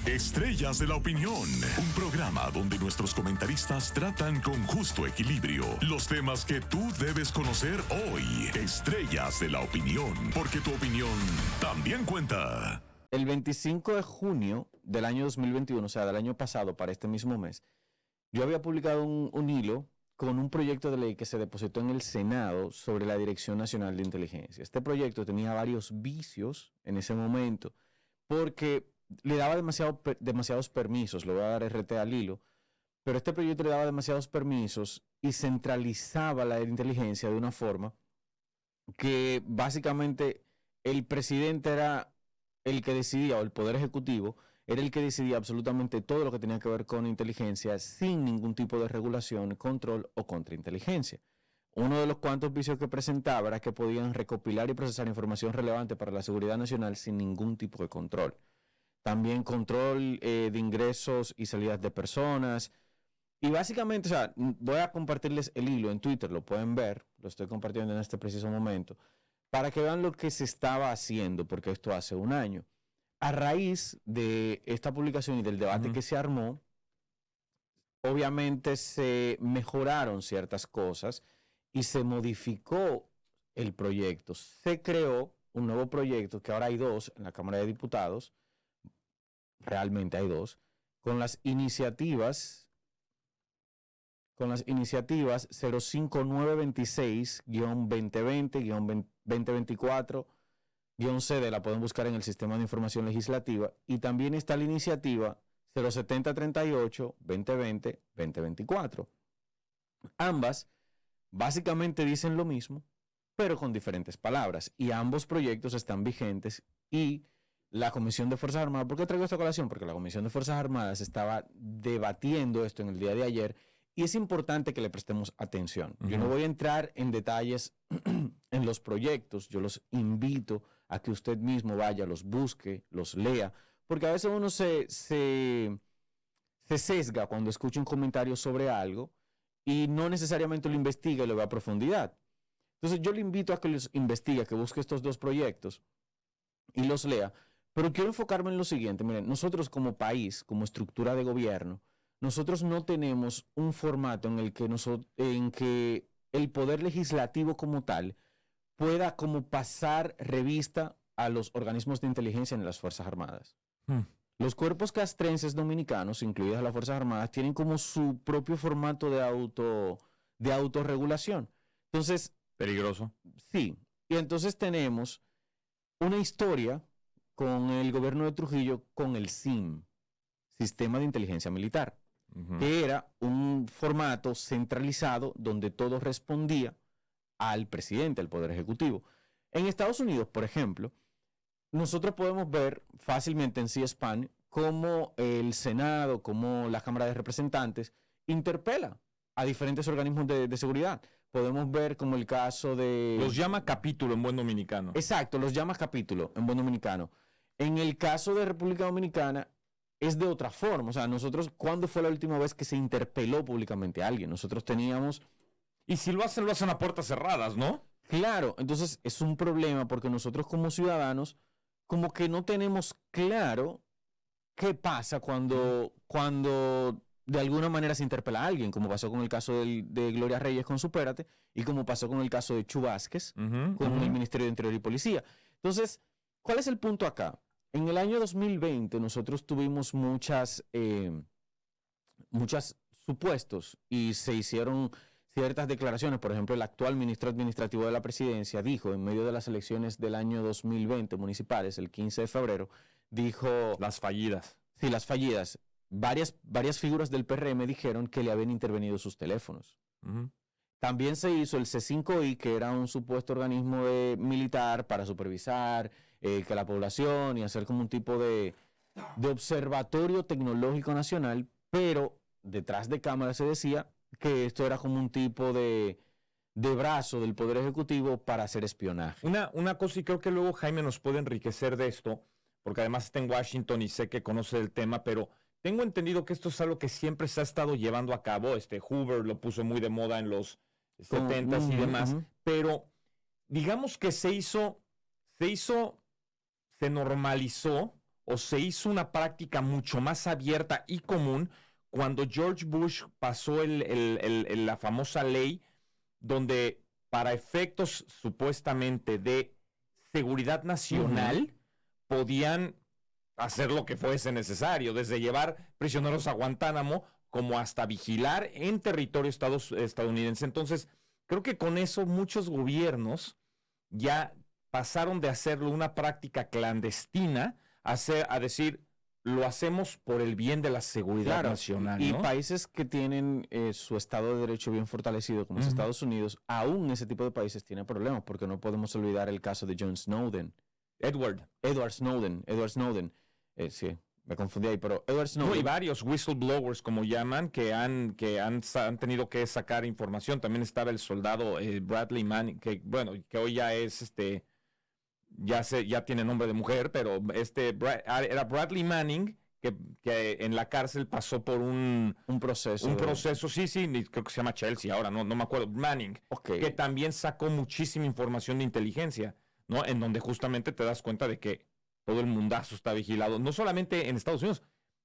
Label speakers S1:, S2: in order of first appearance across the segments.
S1: Estrellas de la Opinión, un programa donde nuestros comentaristas tratan con justo equilibrio los temas que tú debes conocer hoy. Estrellas de la Opinión, porque tu opinión también cuenta.
S2: El 25 de junio del año 2021, o sea, del año pasado, para este mismo mes, yo había publicado un hilo con un proyecto de ley que se depositó en el Senado sobre la Dirección Nacional de Inteligencia. Este proyecto tenía varios vicios en ese momento porque le daba demasiados permisos. Le voy a dar RT al hilo, pero este proyecto le daba demasiados permisos y centralizaba la inteligencia de una forma que básicamente el presidente era el que decidía, o el Poder Ejecutivo era el que decidía absolutamente todo lo que tenía que ver con inteligencia sin ningún tipo de regulación, control o contrainteligencia. Uno de los cuantos vicios que presentaba era que podían recopilar y procesar información relevante para la seguridad nacional sin ningún tipo de control. También control de ingresos y salidas de personas. Y básicamente, o sea, voy a compartirles el hilo en Twitter, lo pueden ver, lo estoy compartiendo en este preciso momento, para que vean lo que se estaba haciendo, porque esto hace un año. A raíz de esta publicación y del debate que se armó, obviamente se mejoraron ciertas cosas y se modificó el proyecto. Se creó un nuevo proyecto, que ahora hay dos en la Cámara de Diputados, realmente hay dos, con las iniciativas 05926-2020-2024-CD, la pueden buscar en el Sistema de Información Legislativa, y también está la iniciativa 07038-2020-2024. Ambas básicamente dicen lo mismo, pero con diferentes palabras, y ambos proyectos están vigentes. Y la Comisión de Fuerzas Armadas, ¿por qué traigo esta colación? Porque la Comisión de Fuerzas Armadas estaba debatiendo esto en el día de ayer, y es importante que le prestemos atención. Yo no voy a entrar en detalles en los proyectos, yo los invito a que usted mismo vaya, los busque, los lea, porque a veces uno se sesga cuando escucha un comentario sobre algo y no necesariamente lo investiga y lo ve a profundidad. Entonces yo le invito a que los investigue, a que busque estos dos proyectos y los lea, pero quiero enfocarme en lo siguiente. Miren, nosotros como país, como estructura de gobierno, nosotros no tenemos un formato en el que el poder legislativo como tal pueda como pasar revista a los organismos de inteligencia en las Fuerzas Armadas. Los cuerpos castrenses dominicanos, incluidas las Fuerzas Armadas, tienen como su propio formato de autorregulación. Entonces,
S3: peligroso.
S2: Sí, y entonces tenemos una historia con el gobierno de Trujillo con el SIM, Sistema de Inteligencia Militar, que era un formato centralizado donde todo respondía al presidente, al Poder Ejecutivo. En Estados Unidos, por ejemplo, nosotros podemos ver fácilmente en C-SPAN cómo el Senado, cómo la Cámara de Representantes interpela a diferentes organismos de seguridad. Podemos ver como el caso de...
S3: Los llama capítulo en buen dominicano.
S2: Exacto, los llama capítulo en buen dominicano. En el caso de República Dominicana es de otra forma. O sea, nosotros, ¿cuándo fue la última vez que se interpeló públicamente a alguien? Nosotros teníamos...
S3: Y si lo hacen a puertas cerradas, ¿no?
S2: Claro, entonces es un problema porque nosotros como ciudadanos como que no tenemos claro qué pasa cuando de alguna manera se interpela a alguien, como pasó con el caso de Gloria Reyes con Supérate y como pasó con el caso de Chu Vázquez con el Ministerio de Interior y Policía. Entonces, ¿cuál es el punto acá? En el año 2020 nosotros tuvimos muchas supuestos y se hicieron ciertas declaraciones. Por ejemplo, el actual ministro administrativo de la presidencia dijo en medio de las elecciones del año 2020 municipales, el 15 de febrero, dijo...
S3: Las fallidas.
S2: Sí, las fallidas. Varias figuras del PRM dijeron que le habían intervenido sus teléfonos. También se hizo el C5I, que era un supuesto organismo militar para supervisar que la población y hacer como un tipo de observatorio tecnológico nacional, pero detrás de cámara se decía que esto era como un tipo de brazo del Poder Ejecutivo para hacer espionaje.
S3: Una cosa, y creo que luego Jaime nos puede enriquecer de esto, porque además está en Washington y sé que conoce el tema, pero tengo entendido que esto es algo que siempre se ha estado llevando a cabo. Hoover lo puso muy de moda en los 70s y demás, pero digamos que se normalizó o se hizo una práctica mucho más abierta y común cuando George Bush pasó la famosa ley donde para efectos supuestamente de seguridad nacional podían hacer lo que fuese necesario, desde llevar prisioneros a Guantánamo como hasta vigilar en territorio estadounidense. Entonces, creo que con eso muchos gobiernos ya pasaron de hacerlo una práctica clandestina a decir, lo hacemos por el bien de la seguridad nacional,
S2: y
S3: ¿no?
S2: países que tienen su Estado de Derecho bien fortalecido, como es Estados Unidos, aún ese tipo de países tiene problemas, porque no podemos olvidar el caso de John Snowden. Edward Snowden. Sí, me confundí ahí, pero Edward Snowden.
S3: No, y varios whistleblowers, como llaman, que han tenido que sacar información. También estaba el soldado Bradley Manning, que bueno, que hoy ya es ya tiene nombre de mujer, pero era Bradley Manning, que en la cárcel pasó por un proceso, sí, creo que se llama Chelsea ahora, no me acuerdo, Manning, que también sacó muchísima información de inteligencia, ¿no? En donde justamente te das cuenta de que todo el mundazo está vigilado, no solamente en Estados Unidos,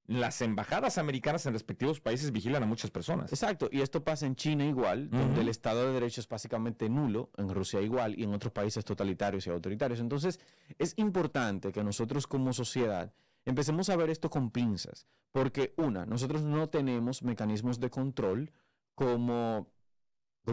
S3: las embajadas americanas en respectivos países vigilan a muchas personas.
S2: Exacto, y esto pasa en China igual, donde el Estado de Derecho es básicamente nulo, en Rusia igual, y en otros países totalitarios y autoritarios. Entonces, es importante que nosotros como sociedad empecemos a ver esto con pinzas, porque nosotros no tenemos mecanismos de control como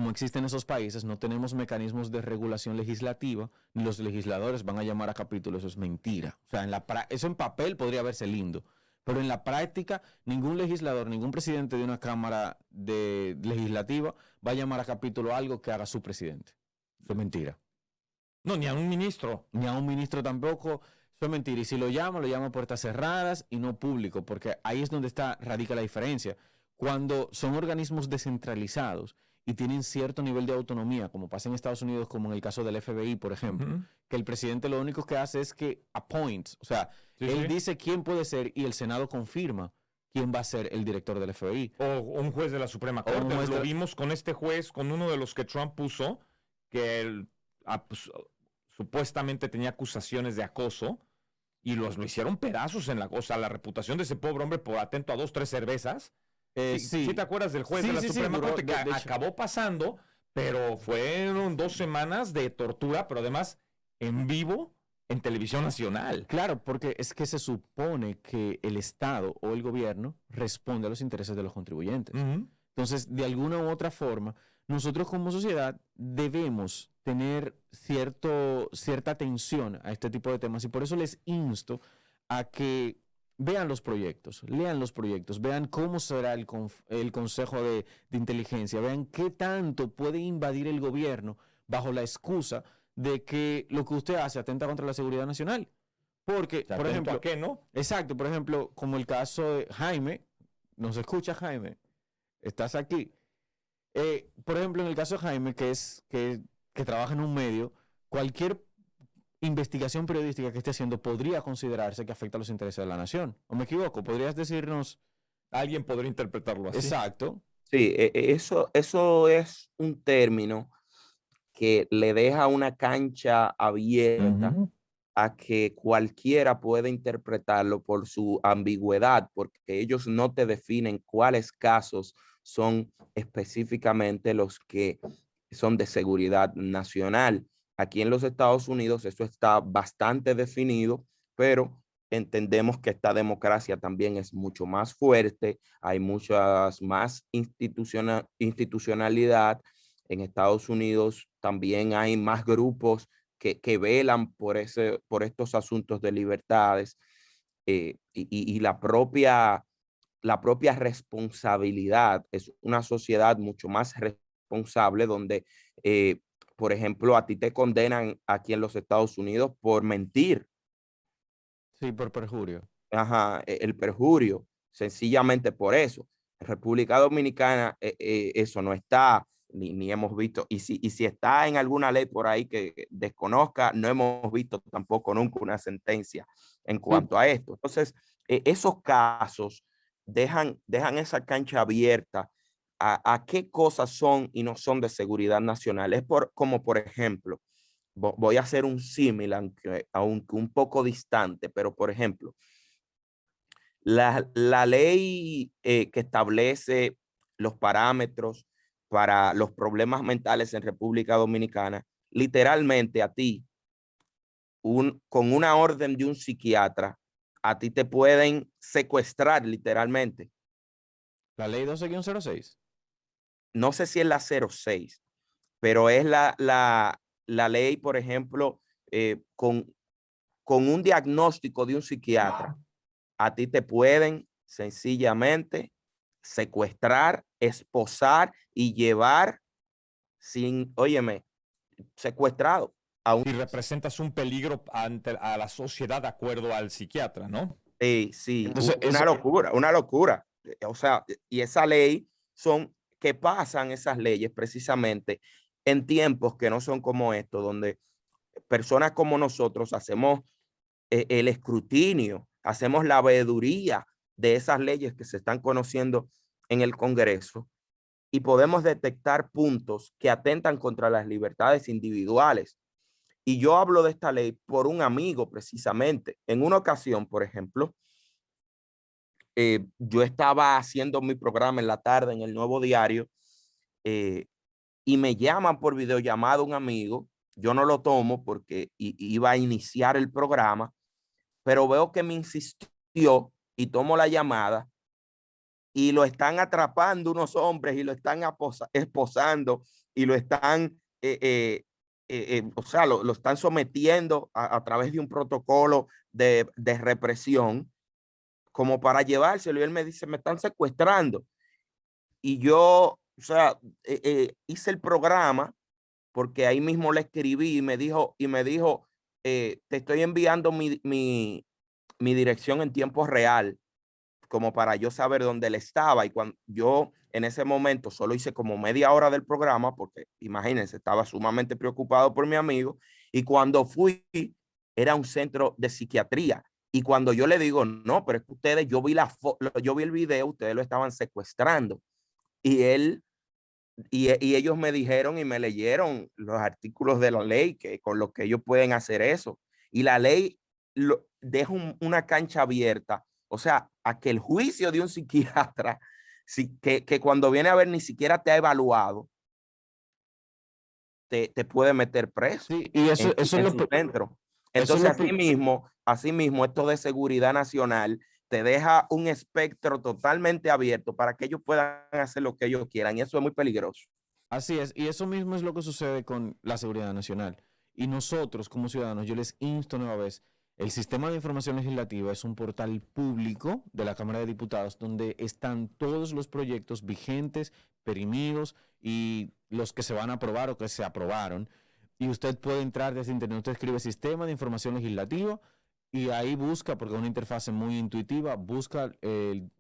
S2: existen en esos países, no tenemos mecanismos de regulación legislativa, ni los legisladores van a llamar a capítulo, eso es mentira. O sea, eso en papel podría verse lindo, pero en la práctica ningún legislador, ningún presidente de una cámara legislativa va a llamar a capítulo algo que haga su presidente. Eso es mentira.
S3: No, ni a un ministro.
S2: Ni a un ministro tampoco. Eso es mentira. Y si lo llama a puertas cerradas y no público, porque ahí es donde radica la diferencia. Cuando son organismos descentralizados y tienen cierto nivel de autonomía, como pasa en Estados Unidos, como en el caso del FBI, por ejemplo, que el presidente lo único que hace es que appoints, o sea, él dice quién puede ser y el Senado confirma quién va a ser el director del FBI.
S3: O un juez de la Suprema Corte. Lo vimos con este juez, con uno de los que Trump puso, que supuestamente tenía acusaciones de acoso, y lo hicieron pedazos en la reputación de ese pobre hombre por atento a 2, 3 cervezas. ¿Sí te acuerdas del juez de la Suprema Corte que acabó pasando, pero fueron 2 semanas de tortura, pero además en vivo en televisión nacional?
S2: Claro, porque es que se supone que el Estado o el gobierno responde a los intereses de los contribuyentes. Entonces, de alguna u otra forma, nosotros como sociedad debemos tener cierta atención a este tipo de temas, y por eso les insto a que vean los proyectos, lean los proyectos, vean cómo será el Consejo de Inteligencia, vean qué tanto puede invadir el gobierno bajo la excusa de que lo que usted hace atenta contra la seguridad nacional. Porque, por ejemplo,
S3: ¿a qué, no?
S2: Exacto, por ejemplo, como el caso de Jaime, ¿nos escucha, Jaime? ¿Estás aquí? Por ejemplo, en el caso de Jaime, que trabaja en un medio, cualquier investigación periodística que esté haciendo podría considerarse que afecta a los intereses de la nación. ¿O me equivoco? ¿Podrías decirnos?
S3: Alguien podría interpretarlo así.
S2: Exacto.
S4: Sí, eso es un término que le deja una cancha abierta a que cualquiera pueda interpretarlo por su ambigüedad, porque ellos no te definen cuáles casos son específicamente los que son de seguridad nacional. Aquí en los Estados Unidos eso está bastante definido, pero entendemos que esta democracia también es mucho más fuerte, hay muchas más institucionalidad. En Estados Unidos también hay más grupos que velan por estos asuntos de libertades, y la propia responsabilidad. Es una sociedad mucho más responsable donde, por ejemplo, a ti te condenan aquí en los Estados Unidos por mentir.
S2: Sí, por perjurio.
S4: Ajá, el perjurio, sencillamente por eso. En República Dominicana eso no está, ni hemos visto, y si está en alguna ley por ahí que desconozca, no hemos visto tampoco nunca una sentencia en cuanto a esto. Entonces, esos casos dejan esa cancha abierta a qué cosas son y no son de seguridad nacional. Es como por ejemplo, voy a hacer un símil, aunque un poco distante, pero por ejemplo, La ley que establece los parámetros para los problemas mentales en República Dominicana, literalmente a ti, con una orden de un psiquiatra, a ti te pueden secuestrar literalmente.
S2: La ley 12-06.
S4: No sé si es la 06, pero es la ley, por ejemplo, con un diagnóstico de un psiquiatra, a ti te pueden sencillamente secuestrar, esposar y llevar secuestrado.
S3: Si representas un peligro a la sociedad de acuerdo al psiquiatra, ¿no?
S4: Sí,
S2: Entonces,
S4: una locura, una locura. O sea, y esa ley que pasan esas leyes precisamente en tiempos que no son como estos, donde personas como nosotros hacemos el escrutinio, hacemos la veeduría de esas leyes que se están conociendo en el Congreso y podemos detectar puntos que atentan contra las libertades individuales. Y yo hablo de esta ley por un amigo precisamente. En una ocasión, por ejemplo, yo estaba haciendo mi programa en la tarde en el Nuevo Diario y me llaman por videollamada un amigo. Yo no lo tomo porque iba a iniciar el programa, pero veo que me insistió y tomo la llamada y lo están atrapando unos hombres y lo están esposando y lo están, o sea, lo están sometiendo a través de un protocolo de represión como para llevárselo. Y él me dice, me están secuestrando. Y yo, o sea, hice el programa porque ahí mismo le escribí y me dijo, te estoy enviando mi dirección en tiempo real, como para yo saber dónde él estaba. Y cuando yo en ese momento solo hice como media hora del programa, porque imagínense, estaba sumamente preocupado por mi amigo. Y cuando fui, era un centro de psiquiatría. Y cuando yo le digo, no, pero es que ustedes, yo vi el video, ustedes lo estaban secuestrando. Y ellos me dijeron y me leyeron los artículos de la ley con los que ellos pueden hacer eso. Y la ley deja una cancha abierta, o sea, a que el juicio de un psiquiatra, que cuando viene a ver ni siquiera te ha evaluado, te puede meter preso.
S2: Sí, y eso es lo
S4: su centro. Entonces, asimismo, esto de seguridad nacional te deja un espectro totalmente abierto para que ellos puedan hacer lo que ellos quieran, y eso es muy peligroso.
S2: Así es, y eso mismo es lo que sucede con la seguridad nacional. Y nosotros, como ciudadanos, yo les insto nueva vez, el Sistema de Información Legislativa es un portal público de la Cámara de Diputados donde están todos los proyectos vigentes, perimidos y los que se van a aprobar o que se aprobaron. Y usted puede entrar desde internet, usted escribe Sistema de Información Legislativa y ahí busca, porque es una interfase muy intuitiva, busca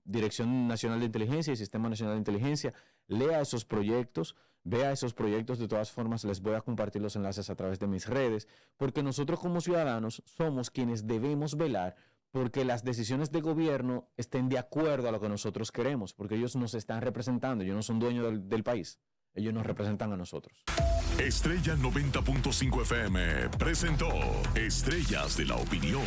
S2: Dirección Nacional de Inteligencia y Sistema Nacional de Inteligencia, lea esos proyectos, vea esos proyectos. De todas formas, les voy a compartir los enlaces a través de mis redes, porque nosotros como ciudadanos somos quienes debemos velar porque las decisiones de gobierno estén de acuerdo a lo que nosotros queremos, porque ellos nos están representando, ellos no son dueños del país, ellos nos representan a nosotros.
S1: Estrella 90.5 FM presentó Estrellas de la Opinión.